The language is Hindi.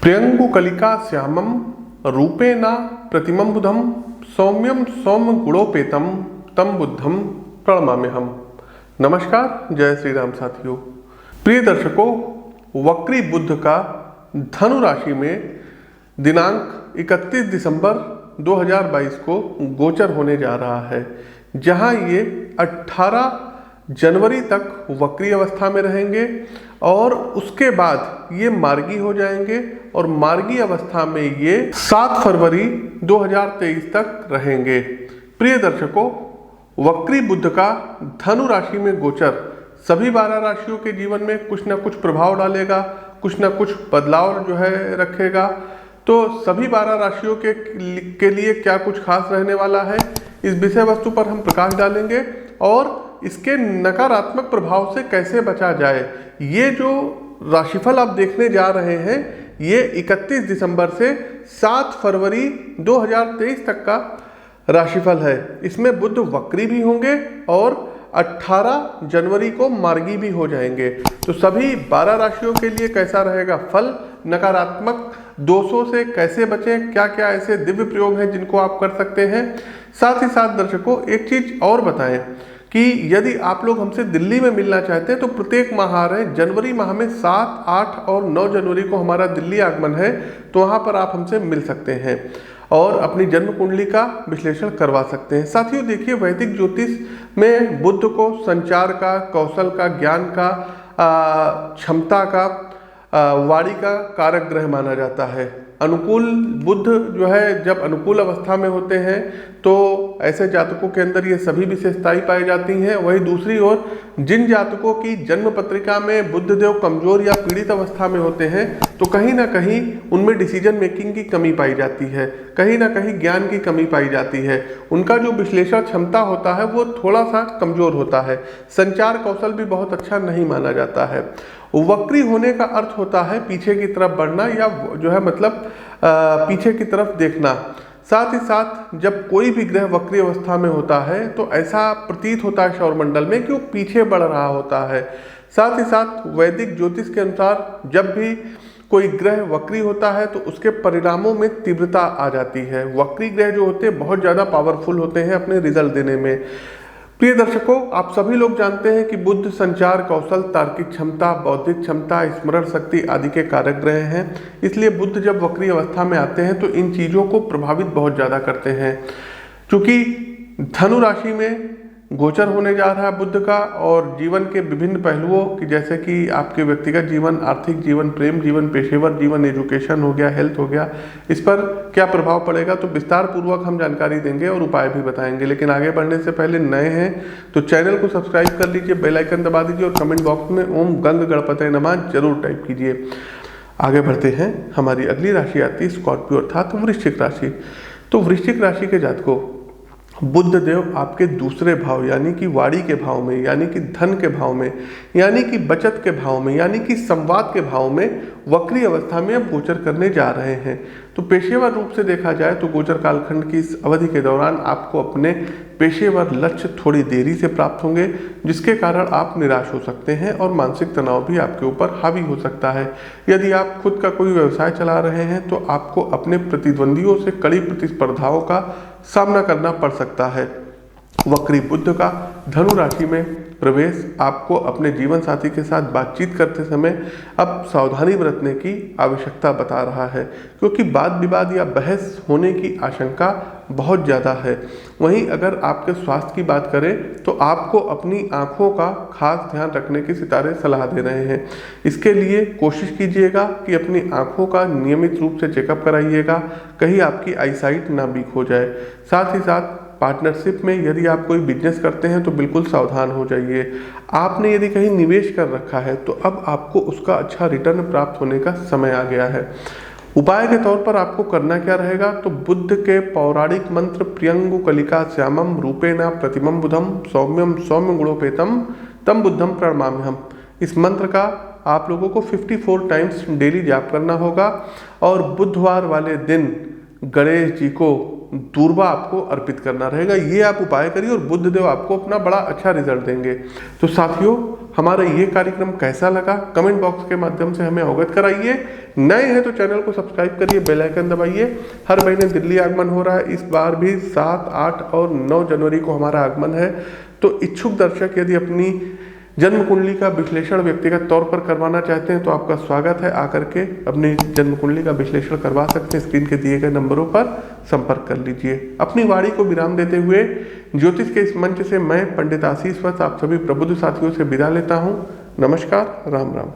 प्रियंगुकलिका श्यामम रूपेण प्रतिमं बुधम सौम्यम सौम्य गुणोपेतम तम बुद्धम प्रणमाम्यहम। नमस्कार, जय श्री राम साथियों। प्रिय दर्शकों, वक्री बुध का धनु राशि में दिनांक 31 दिसंबर 2022 को गोचर होने जा रहा है, जहां ये 18 जनवरी तक वक्री अवस्था में रहेंगे और उसके बाद ये मार्गी हो जाएंगे और मार्गी अवस्था में ये 7 फरवरी 2023 तक रहेंगे। प्रिय दर्शकों, वक्री बुध का धनु राशि में गोचर सभी 12 राशियों के जीवन में कुछ ना कुछ प्रभाव डालेगा, कुछ ना कुछ बदलाव रखेगा। तो सभी 12 राशियों के लिए क्या कुछ खास रहने वाला है, इस विषय वस्तु पर हम प्रकाश डालेंगे और इसके नकारात्मक प्रभाव से कैसे बचा जाए। ये जो राशिफल आप देखने जा रहे हैं, ये 31 दिसंबर से 7 फरवरी 2023 तक का राशिफल है। इसमें बुध वक्री भी होंगे और 18 जनवरी को मार्गी भी हो जाएंगे। तो सभी 12 राशियों के लिए कैसा रहेगा फल, नकारात्मक दोषों से कैसे बचें, क्या क्या ऐसे दिव्य प्रयोग हैं जिनको आप कर सकते हैं। साथ ही साथ दर्शकों, एक चीज और बताएं कि यदि आप लोग हमसे दिल्ली में मिलना चाहते हैं तो प्रत्येक माह आ रहे हैं। जनवरी माह में 7, 8 और 9 जनवरी को हमारा दिल्ली आगमन है, तो वहाँ पर आप हमसे मिल सकते हैं और अपनी जन्म कुंडली का विश्लेषण करवा सकते हैं। साथियों देखिए, वैदिक ज्योतिष में बुध को संचार का, कौशल का, ज्ञान का, क्षमता का, वाणी का कारक ग्रह माना जाता है। अनुकूल बुध जो है, जब अनुकूल अवस्था में होते हैं तो ऐसे जातकों के अंदर ये सभी विशेषताएं पाई जाती हैं। वहीं दूसरी ओर जिन जातकों की जन्म पत्रिका में बुध देव कमजोर या पीड़ित अवस्था में होते हैं तो कहीं ना कहीं उनमें डिसीजन मेकिंग की कमी पाई जाती है, कहीं ना कहीं ज्ञान की कमी पाई जाती है। उनका जो विश्लेषण क्षमता होता है वो थोड़ा सा कमजोर होता है। संचार कौशल भी बहुत अच्छा नहीं माना जाता है। वक्री होने का अर्थ होता है पीछे की तरफ बढ़ना या जो है मतलब पीछे की तरफ देखना। साथ ही साथ जब कोई भी ग्रह वक्री अवस्था में होता है तो ऐसा प्रतीत होता है सौरमंडल में कि वो पीछे बढ़ रहा होता है। साथ ही साथ वैदिक ज्योतिष के अनुसार जब भी कोई ग्रह वक्री होता है तो उसके परिणामों में तीव्रता आ जाती है। वक्री ग्रह जो होते हैं बहुत ज़्यादा पावरफुल होते हैं अपने रिजल्ट देने में। प्रिय दर्शकों, आप सभी लोग जानते हैं कि बुध संचार कौशल, तार्किक क्षमता, बौद्धिक क्षमता, स्मरण शक्ति आदि के कारक ग्रह हैं। इसलिए बुध जब वक्री अवस्था में आते हैं तो इन चीज़ों को प्रभावित बहुत ज़्यादा करते हैं। क्योंकि धनु राशि में गोचर होने जा रहा है बुध का और जीवन के विभिन्न पहलुओं की, जैसे कि आपके व्यक्तिगत जीवन, आर्थिक जीवन, प्रेम जीवन, पेशेवर जीवन, एजुकेशन हो गया, हेल्थ हो गया, इस पर क्या प्रभाव पड़ेगा तो विस्तार पूर्वक हम जानकारी देंगे और उपाय भी बताएंगे। लेकिन आगे बढ़ने से पहले नए हैं तो चैनल को सब्सक्राइब कर लीजिए, बेल आइकन दबा दीजिए और कमेंट बॉक्स में ओम गंग गणपतये नमः जरूर टाइप कीजिए। आगे बढ़ते हैं। हमारी अगली राशि आती है स्कॉर्पियो अर्थात वृश्चिक राशि। तो वृश्चिक राशि के जातकों, बुध देव आपके दूसरे भाव यानी कि वाणी के भाव में, यानी कि धन के भाव में, यानी कि बचत के भाव में, यानी कि संवाद के भाव में वक्री अवस्था में अब गोचर करने जा रहे हैं। तो पेशेवर रूप से देखा जाए तो गोचर कालखंड की इस अवधि के दौरान आपको अपने पेशेवर लक्ष्य थोड़ी देरी से प्राप्त होंगे, जिसके कारण आप निराश हो सकते हैं और मानसिक तनाव भी आपके ऊपर हावी हो सकता है। यदि आप खुद का कोई व्यवसाय चला रहे हैं तो आपको अपने प्रतिद्वंदियों से कड़ी प्रतिस्पर्धाओं का सामना करना पड़ सकता है। वक्री बुध का धनु राशि में प्रवेश आपको अपने जीवन साथी के साथ बातचीत करते समय अब सावधानी बरतने की आवश्यकता बता रहा है, क्योंकि वाद विवाद या बहस होने की आशंका बहुत ज़्यादा है। वहीं अगर आपके स्वास्थ्य की बात करें तो आपको अपनी आँखों का खास ध्यान रखने की सितारे सलाह दे रहे हैं। इसके लिए कोशिश कीजिएगा कि अपनी आँखों का नियमित रूप से चेकअप कराइएगा, कहीं आपकी आईसाइट ना वीक हो जाए। साथ ही साथ पार्टनरशिप में यदि आप कोई बिजनेस करते हैं तो बिल्कुल सावधान हो जाइए। आपने यदि कहीं निवेश कर रखा है तो अब आपको उसका अच्छा रिटर्न प्राप्त होने का समय आ गया है। उपाय के तौर पर आपको करना क्या रहेगा तो बुद्ध के पौराणिक मंत्र प्रियंगुकलिका श्यामम रूपेण प्रतिमं बुधम सौम्यम सौम्य गुणोपेतम तम बुद्धम प्रणमाम्यहम, इस मंत्र का आप लोगों को 54 टाइम्स डेली जाप करना होगा और बुधवार वाले दिन गणेश जी को दूर्वा आपको अर्पित करना रहेगा। ये आप उपाय करिए और बुध देव आपको अपना बड़ा अच्छा रिजल्ट देंगे। तो साथियों, हमारा ये कार्यक्रम कैसा लगा कमेंट बॉक्स के माध्यम से हमें अवगत कराइए। नए हैं तो चैनल को सब्सक्राइब करिए, बेल आइकन दबाइए। हर महीने दिल्ली आगमन हो रहा है, इस बार भी 7, 8 और 9 जनवरी को हमारा आगमन है। तो इच्छुक दर्शक यदि अपनी जन्म कुंडली का विश्लेषण व्यक्तिगत तौर पर करवाना चाहते हैं तो आपका स्वागत है, आकर के अपनी जन्म कुंडली का विश्लेषण करवा सकते हैं। स्क्रीन के दिए गए नंबरों पर संपर्क कर लीजिए। अपनी वाणी को विराम देते हुए ज्योतिष के इस मंच से मैं पंडित आशीष वत्स आप सभी प्रबुद्ध साथियों से विदा लेता हूँ। नमस्कार, राम राम।